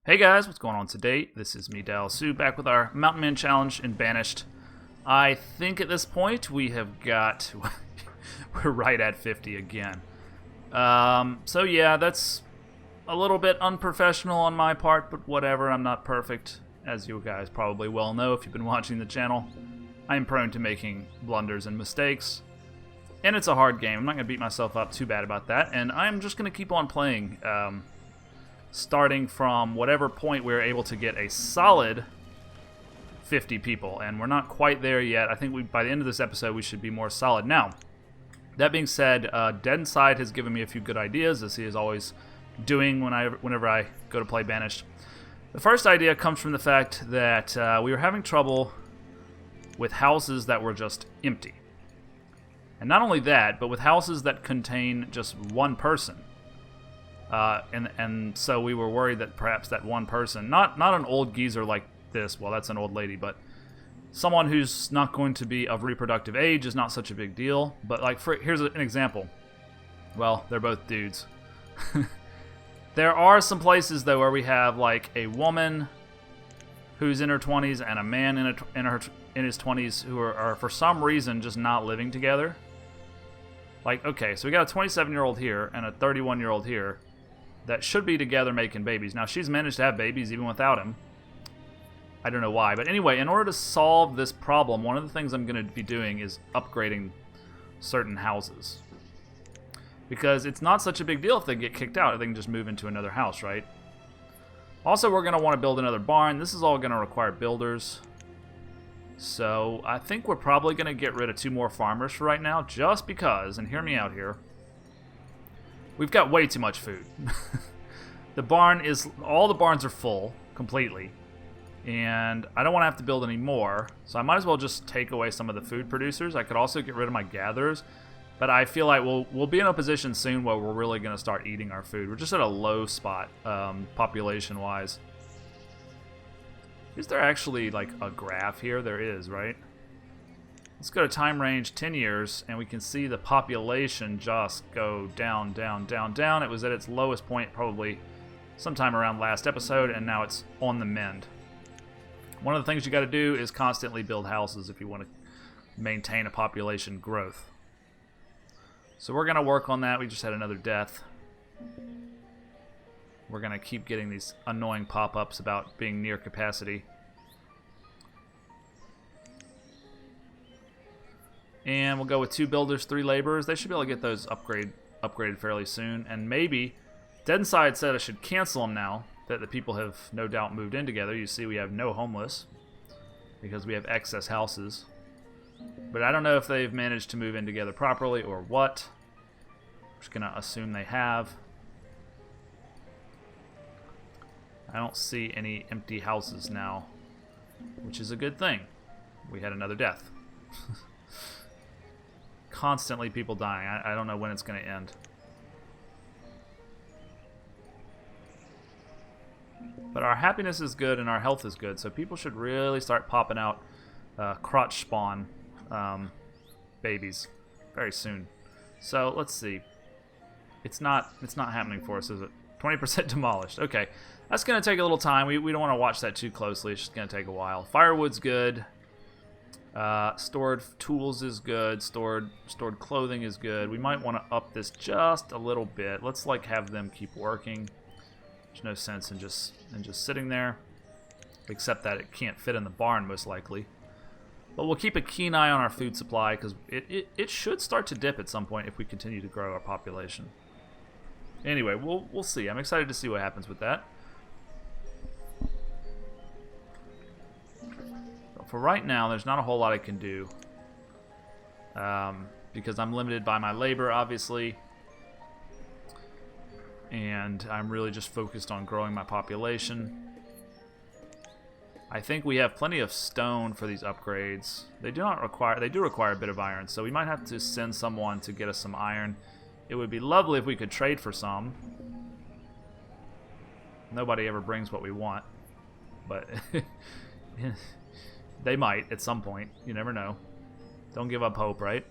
Hey guys, what's going on today? This is me, Sue, back with our Mountain Man Challenge in Banished. I think at this point we have got... we're right at 50 again. So yeah, that's a little bit unprofessional on my part, but whatever, I'm not perfect. As you guys probably well know if you've been watching the channel, I am prone to making blunders and mistakes. And it's a hard game. I'm not going to beat myself up too bad about that, and I'm just going to keep on playing. Starting from whatever point we're able to get a solid 50 people, and we're not quite there yet. I think by the end of this episode we should be more solid. Now, that being said, Dead Inside has given me a few good ideas, as he is always doing whenever I go to play Banished. The first idea comes from the fact that we were having trouble with houses that were just empty. And not only that, but with houses that contain just one person. And so we were worried that perhaps that one person, not an old geezer like this, well, that's an old lady, but someone who's not going to be of reproductive age is not such a big deal. But like, here's an example. Well, they're both dudes. There are some places though where we have like a woman who's in her 20s and a man in his 20s who are for some reason just not living together. Like, okay, so we got a 27-year-old here and a 31-year-old here that should be together making babies. Now, she's managed to have babies even without him. I don't know why. But anyway, in order to solve this problem, one of the things I'm going to be doing is upgrading certain houses. Because it's not such a big deal if they get kicked out. They can just move into another house, right? Also, we're going to want to build another barn. This is all going to require builders. So I think we're probably going to get rid of 2 more farmers for right now, just because, and hear me out here, we've got way too much food. All the barns are full, completely, and I don't want to have to build any more, so I might as well just take away some of the food producers. I could also get rid of my gatherers, but I feel like we'll be in a position soon where we're really going to start eating our food. We're just at a low spot, population-wise. Is there actually, like, a graph here? There is, right? Let's go to time range 10 years, and we can see the population just go down, down, down, down. It was at its lowest point probably sometime around last episode, and now it's on the mend. One of the things you got to do is constantly build houses if you want to maintain a population growth. So we're going to work on that. We just had another death. We're going to keep getting these annoying pop-ups about being near capacity. And we'll go with 2 builders, 3 laborers. They should be able to get those upgraded fairly soon. And maybe, Dead Inside said I should cancel them now, that the people have no doubt moved in together. You see we have no homeless, because we have excess houses. But I don't know if they've managed to move in together properly or what. I'm just going to assume they have. I don't see any empty houses now, which is a good thing. We had another death. Constantly people dying. I don't know when it's going to end. But our happiness is good and our health is good, so people should really start popping out crotch spawn babies very soon. So let's see. It's not happening for us, is it? 20% demolished. Okay. That's going to take a little time. We don't want to watch that too closely. It's just going to take a while. Firewood's good. Stored tools is good. Stored clothing is good. We might want to up this just a little bit. Let's like have them keep working. There's no sense in just sitting there, except that it can't fit in the barn most likely. But we'll keep a keen eye on our food supply because it should start to dip at some point if we continue to grow our population. Anyway, we'll see. I'm excited to see what happens with that. For right now, there's not a whole lot I can do because I'm limited by my labor, obviously, and I'm really just focused on growing my population. I think we have plenty of stone for these upgrades. They do require a bit of iron, so we might have to send someone to get us some iron. It would be lovely if we could trade for some. Nobody ever brings what we want, but they might at some point. You never know. Don't give up hope, right?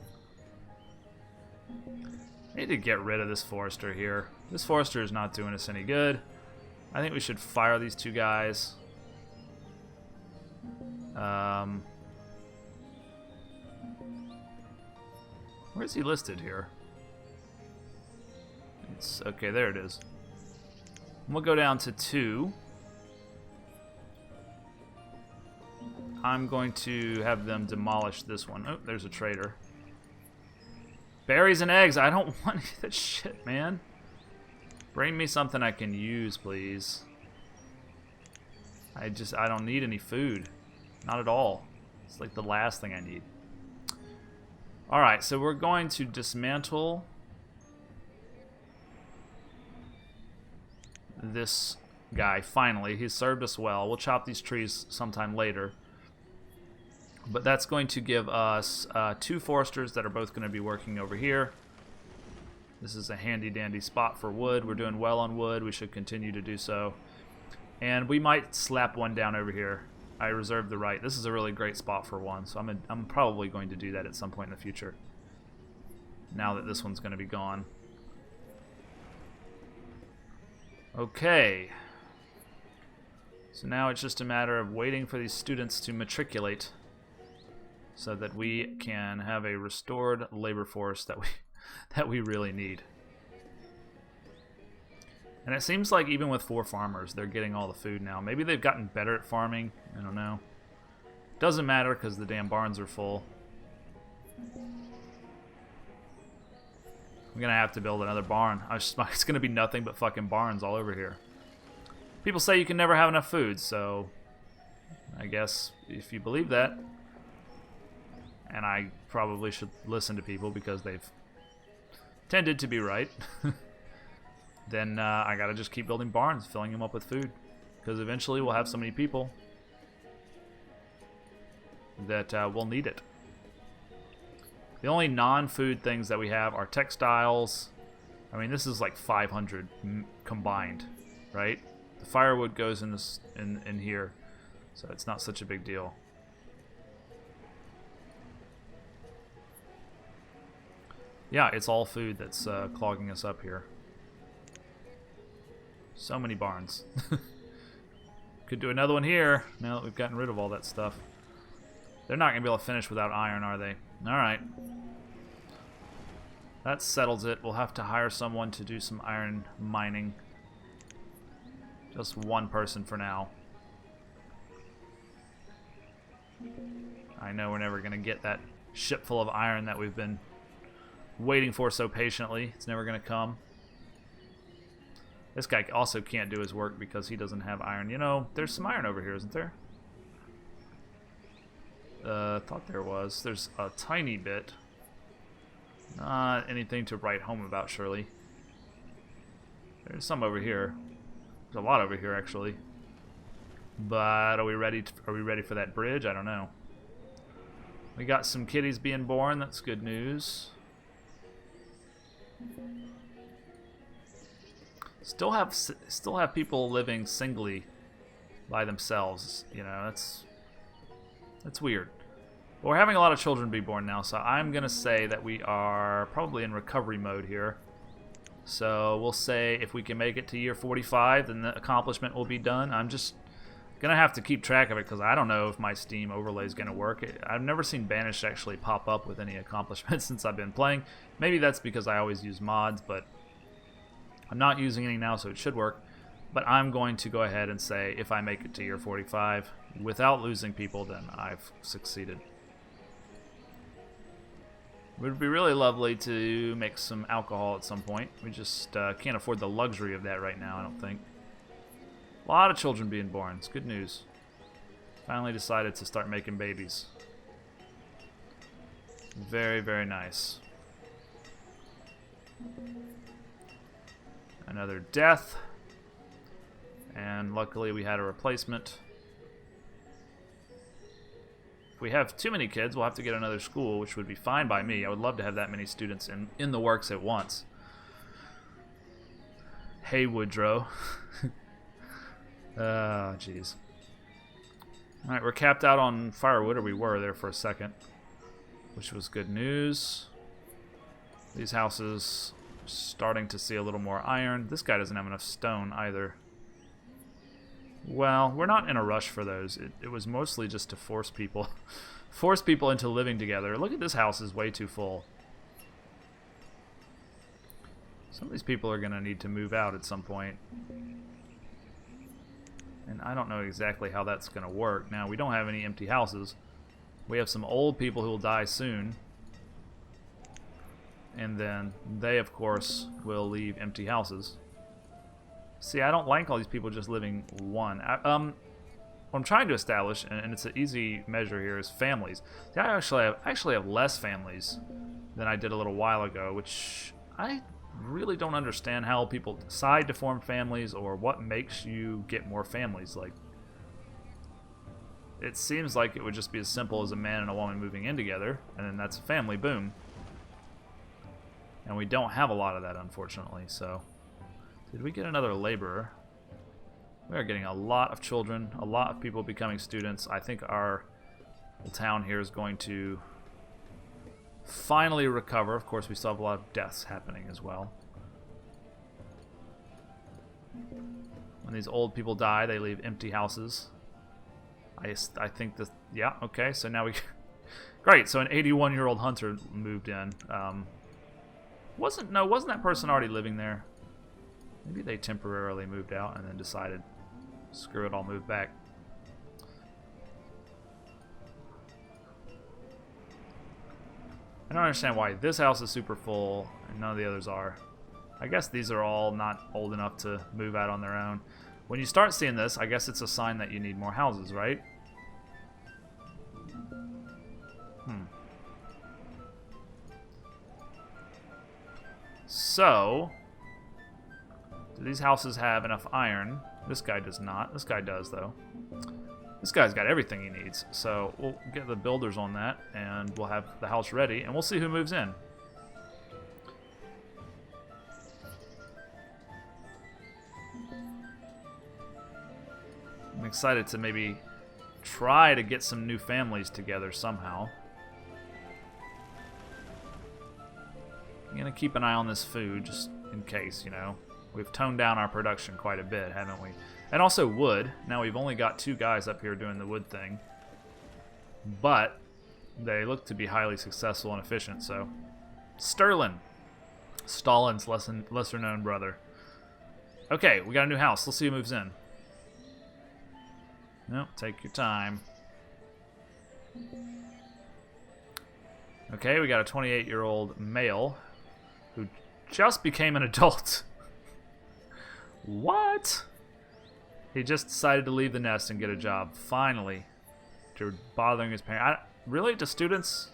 I need to get rid of this forester here. This forester is not doing us any good. I think we should fire these two guys. Where's he listed here? It's okay, there it is. We'll go down to 2. I'm going to have them demolish this one. Oh, there's a trader. Berries and eggs. I don't want any of that shit, man. Bring me something I can use, please. I don't need any food. Not at all. It's like the last thing I need. Alright, so we're going to dismantle this guy, finally. He's served us well. We'll chop these trees sometime later. But that's going to give us 2 foresters that are both going to be working over here. This is a handy-dandy spot for wood. We're doing well on wood. We should continue to do so. And we might slap one down over here. I reserve the right. This is a really great spot for one, so I'm probably going to do that at some point in the future. Now that this one's going to be gone. Okay. So now it's just a matter of waiting for these students to matriculate so that we can have a restored labor force that we really need. And it seems like even with 4 farmers, they're getting all the food now. Maybe they've gotten better at farming. I don't know. Doesn't matter because the damn barns are full. I'm going to have to build another barn. It's going to be nothing but fucking barns all over here. People say you can never have enough food, so I guess if you believe that, and I probably should listen to people because they've tended to be right, then I gotta just keep building barns, filling them up with food, because eventually we'll have so many people that we'll need it. The only non-food things that we have are textiles. I mean, this is like 500 combined, right? The firewood goes in this in here, so it's not such a big deal. Yeah, it's all food that's clogging us up here. So many barns. Could do another one here now that we've gotten rid of all that stuff. They're not going to be able to finish without iron, are they? Alright. That settles it. We'll have to hire someone to do some iron mining. Just one person for now. I know we're never going to get that ship full of iron that we've been waiting for so patiently. It's never going to come. This guy also can't do his work because he doesn't have iron. You know, there's some iron over here, isn't there? Thought there was. There's a tiny bit. Not anything to write home about, surely. There's some over here. There's a lot over here, actually. But are we ready for that bridge? I don't know. We got some kitties being born. That's good news. Still have people living singly by themselves. You know, that's weird. But we're having a lot of children be born now, so I'm gonna say that we are probably in recovery mode here. So we'll say if we can make it to year 45, then the accomplishment will be done. I'm just gonna have to keep track of it because I don't know if my Steam overlay is gonna work. I've never seen Banished actually pop up with any accomplishments since I've been playing. Maybe that's because I always use mods, but I'm not using any now, so it should work. But I'm going to go ahead and say if I make it to year 45 without losing people, then I've succeeded. It would be really lovely to make some alcohol at some point. We just can't afford the luxury of that right now, I don't think. A lot of children being born. It's good news. Finally decided to start making babies. Very, very nice. Another death. And luckily we had a replacement. If we have too many kids, we'll have to get another school, which would be fine by me. I would love to have that many students in the works at once. Hey, Woodrow. Oh, jeez. Alright, we're capped out on firewood, or we were there for a second, which was good news. These houses are starting to see a little more iron. This guy doesn't have enough stone either. Well, we're not in a rush for those. It was mostly just to force people, force people into living together. Look at this house is way too full. Some of these people are going to need to move out at some point. And I don't know exactly how that's going to work. Now, we don't have any empty houses. We have some old people who will die soon. And then they, of course, will leave empty houses. See, I don't like all these people just living one. What I'm trying to establish, and it's an easy measure here, is families. See, I actually have less families than I did a little while ago, which I really don't understand how people decide to form families or what makes you get more families. Like, it seems like it would just be as simple as a man and a woman moving in together, and then that's a family, boom. And we don't have a lot of that, unfortunately, so... Did we get another laborer? We are getting a lot of children, a lot of people becoming students. I think our town here is going to finally recover. Of course, we still have a lot of deaths happening as well. When these old people die, they leave empty houses. I think that, yeah, okay, so now we... Great, so an 81-year-old hunter moved in. Wasn't that person already living there? Maybe they temporarily moved out and then decided, screw it, I'll move back. I don't understand why this house is super full and none of the others are. I guess these are all not old enough to move out on their own. When you start seeing this, I guess it's a sign that you need more houses, right? So... do these houses have enough iron? This guy does not. This guy does, though. This guy's got everything he needs. So we'll get the builders on that, and we'll have the house ready, and we'll see who moves in. I'm excited to maybe try to get some new families together somehow. I'm going to keep an eye on this food, just in case, you know. We've toned down our production quite a bit, haven't we? And also wood. Now we've only got 2 guys up here doing the wood thing. But they look to be highly successful and efficient, so... Sterling. Stalin's lesser-known brother. Okay, we got a new house. Let's see who moves in. Nope, take your time. Okay, we got a 28-year-old male who just became an adult. What? He just decided to leave the nest and get a job. Finally. After bothering his parents. Really? To students?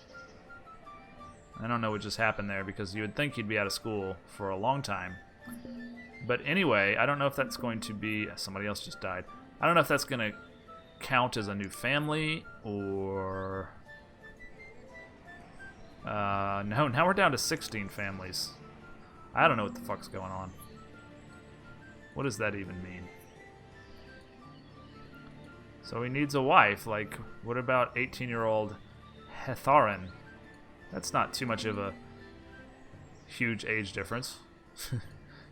I don't know what just happened there, because you would think he'd be out of school for a long time. But anyway, I don't know if that's going to be... Somebody else just died. I don't know if that's going to count as a new family, or... no, now we're down to 16 families. I don't know what the fuck's going on. What does that even mean? So he needs a wife. Like, what about 18-year-old Hetharin? That's not too much of a huge age difference.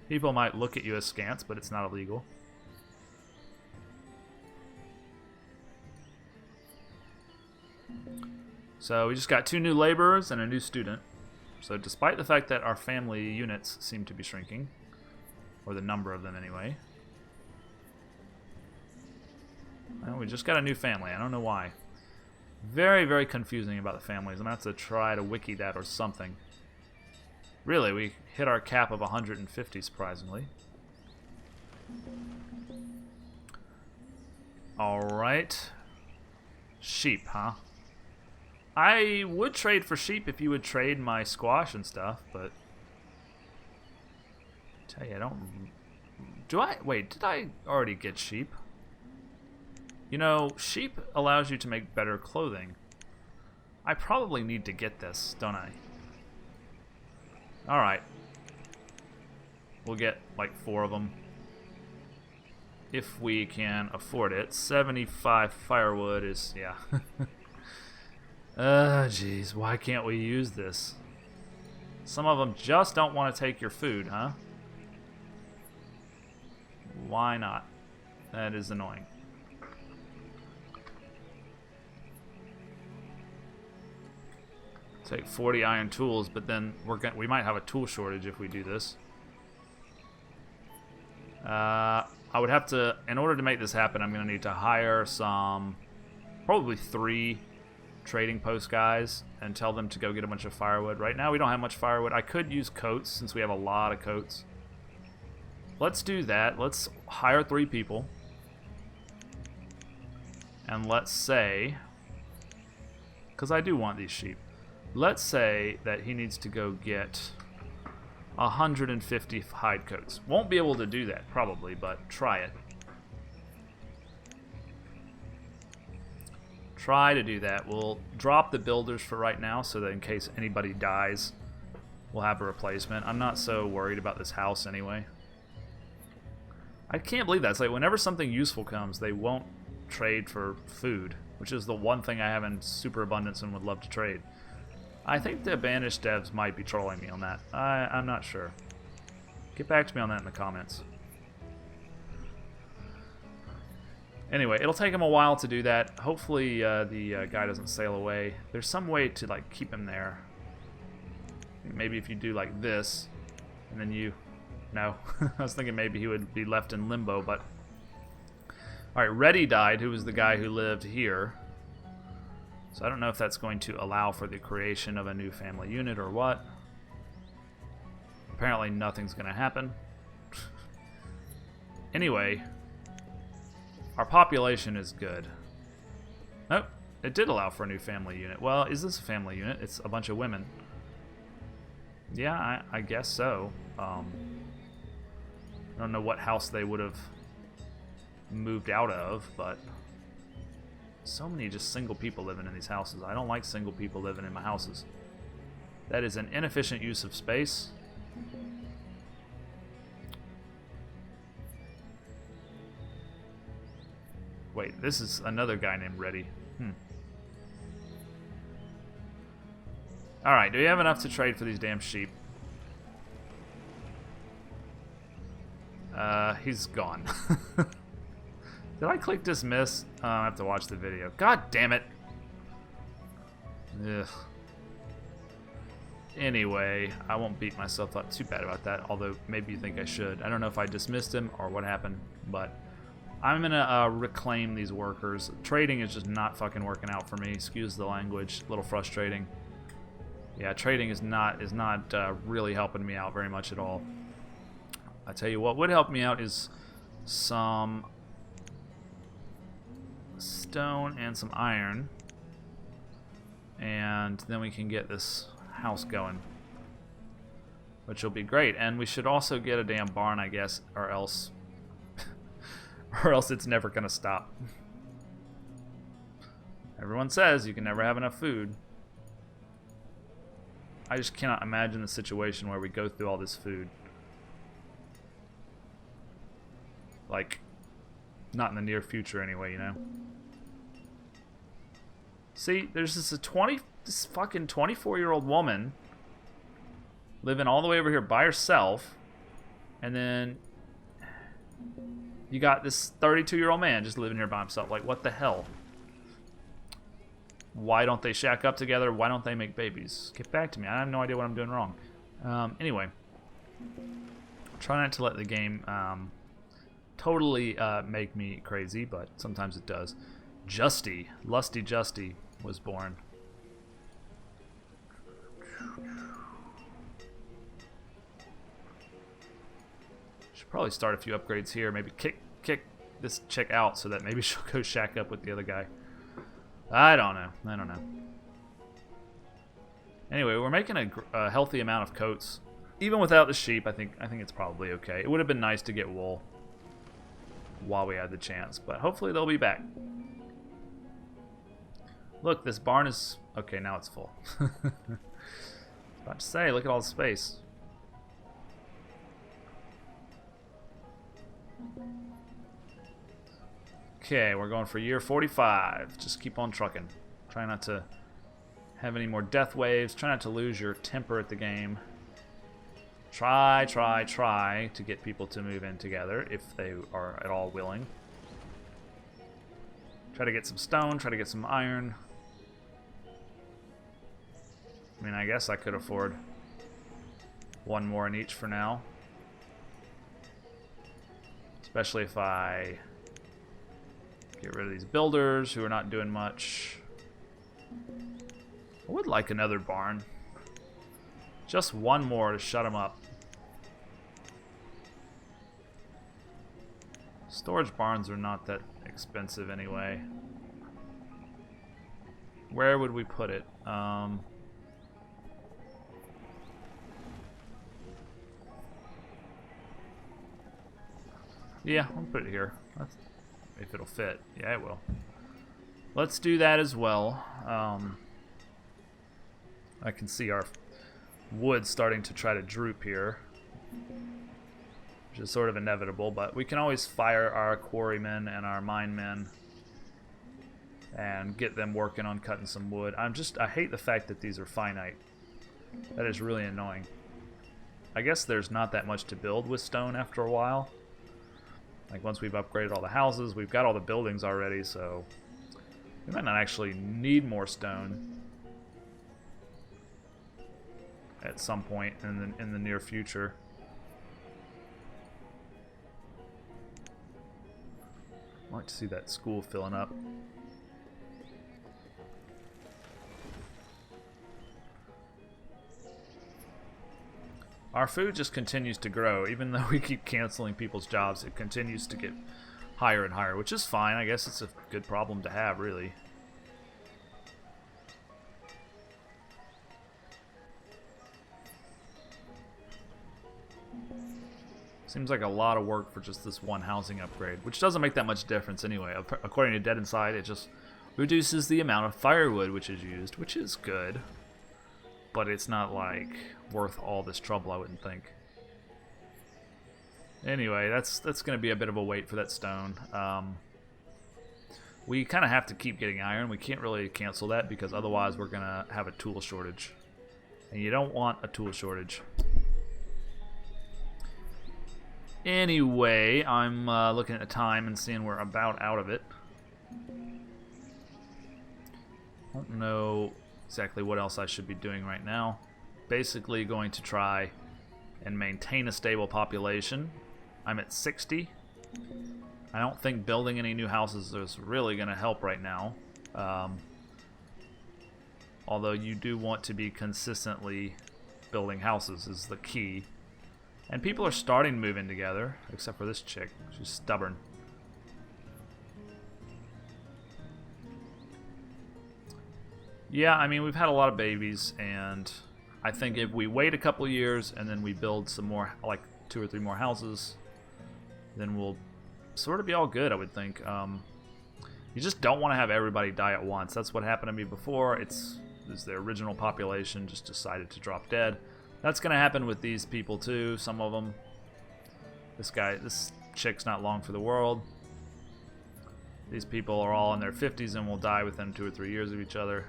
People might look at you askance, but it's not illegal. So we just got 2 new laborers and a new student. So despite the fact that our family units seem to be shrinking, or the number of them anyway, well, we just got a new family. I don't know why. Very, very confusing about the families. I'm going to have to try to wiki that or something. Really, we hit our cap of 150, surprisingly. Alright. Sheep, huh? I would trade for sheep if you would trade my squash and stuff, but... tell you, I don't... Do I... Wait, did I already get sheep? You know, sheep allows you to make better clothing. I probably need to get this, don't I? Alright. We'll get like 4 of them. If we can afford it. 75 firewood is... yeah. Jeez, why can't we use this? Some of them just don't want to take your food, huh? Why not? That is annoying. Take 40 iron tools, but then we might have a tool shortage if we do this. I would have to, in order to make this happen, I'm going to need to hire probably 3 trading post guys and tell them to go get a bunch of firewood. Right now we don't have much firewood. I could use coats since we have a lot of coats. Let's do that. Let's hire 3 people. And let's say, because I do want these sheep, let's say that he needs to go get 150 hide coats. Won't be able to do that probably, but try it. Try to do that. We'll drop the builders for right now so that in case anybody dies, we'll have a replacement. I'm not so worried about this house anyway. I can't believe that. It's like whenever something useful comes, they won't trade for food, which is the one thing I have in super abundance and would love to trade. I think the Banished devs might be trolling me on that. I'm not sure. Get back to me on that in the comments. Anyway, it'll take him a while to do that. Hopefully the guy doesn't sail away. There's some way to like keep him there. Maybe if you do like this, and then you... No. I was thinking maybe he would be left in limbo, but... Alright, Reddy died, who was the guy who lived here. So I don't know if that's going to allow for the creation of a new family unit or what. Apparently nothing's going to happen. Anyway, our population is good. Nope, it did allow for a new family unit. Well, is this a family unit? It's a bunch of women. Yeah, I guess so. I don't know what house they would have moved out of, but so many just single people living in these houses. I don't like single people living in my houses. That is an inefficient use of space. Wait, this is another guy named Reddy. Alright, do we have enough to trade for these damn sheep? He's gone. Did I click dismiss? I have to watch the video. God damn it! Ugh. Anyway, I won't beat myself up too bad about that, although maybe you think I should. I don't know if I dismissed him or what happened, but I'm gonna reclaim these workers. Trading is just not fucking working out for me. Excuse the language. A little frustrating. Yeah, trading is not really helping me out very much at all. I tell you what would help me out is some stone and some iron, and then we can get this house going, which will be great. And we should also get a damn barn, I guess, or else it's never gonna stop. Everyone says you can never have enough food. I just cannot imagine the situation where we go through all this food. Like, not in the near future anyway, you know? See, there's this fucking 24-year-old woman living all the way over here by herself, and then you got this 32-year-old man just living here by himself. Like, what the hell? Why don't they shack up together? Why don't they make babies? Get back to me. I have no idea what I'm doing wrong. Anyway, try not to let the game totally make me crazy, but sometimes it does. Lusty Justy was born. Should probably start a few upgrades here. Maybe kick this chick out so that maybe she'll go shack up with the other guy. I don't know. Anyway, we're making a healthy amount of coats. Even without the sheep, I think it's probably okay. It would have been nice to get wool while we had the chance, but hopefully they'll be back. Look, this barn is... Okay, now it's full. About to say, look at all the space. Okay, we're going for year 45. Just keep on trucking. Try not to have any more death waves. Try not to lose your temper at the game. Try to get people to move in together if they are at all willing. Try to get some stone, try to get some iron. I mean, I guess I could afford one more in each for now. Especially if I get rid of these builders who are not doing much. I would like another barn. Just one more to shut them up. Storage barns are not that expensive anyway. Where would we put it? Yeah, I'll put it here. If it'll fit. Yeah, it will. Let's do that as well. I can see our wood starting to try to droop here, which is sort of inevitable, but we can always fire our quarrymen and our mine men and get them working on cutting some wood. I hate the fact that these are finite. That is really annoying. I guess there's not that much to build with stone after a while. Like once we've upgraded all the houses, we've got all the buildings already, so we might not actually need more stone at some point in the near future. I'd like to see that school filling up. Our food just continues to grow. Even though we keep canceling people's jobs, it continues to get higher and higher, which is fine. I guess it's a good problem to have, really. Seems like a lot of work for just this one housing upgrade, which doesn't make that much difference anyway. According to Dead Inside, it just reduces the amount of firewood which is used, which is good. But it's not, like, worth all this trouble, I wouldn't think. Anyway, that's going to be a bit of a wait for that stone. We kind of have to keep getting iron. We can't really cancel that because otherwise we're going to have a tool shortage. And you don't want a tool shortage. Anyway, I'm looking at the time and seeing we're about out of it. I don't know exactly what else I should be doing right now. Basically going to try and maintain a stable population. I'm at 60. I don't think building any new houses is really going to help right now. Although you do want to be consistently building houses is the key. And people are starting to move in together, except for this chick. She's stubborn. Yeah, I mean, we've had a lot of babies, and I think if we wait a couple years and then we build some more, like 2 or 3 more houses, then we'll sort of be all good, I would think. You just don't want to have everybody die at once. That's what happened to me before. It's the original population just decided to drop dead. That's going to happen with these people too, some of them. This chick's not long for the world. These people are all in their 50s and will die within 2 or 3 years of each other.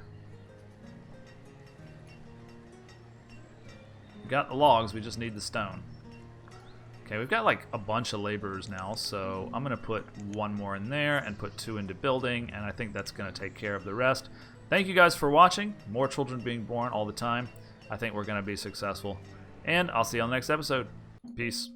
We got the logs, we just need the stone. Okay, we've got like a bunch of laborers now, so I'm going to put 1 more in there and put 2 into building, and I think that's going to take care of the rest. Thank you guys for watching. More children being born all the time. I think we're going to be successful. And I'll see you on the next episode. Peace.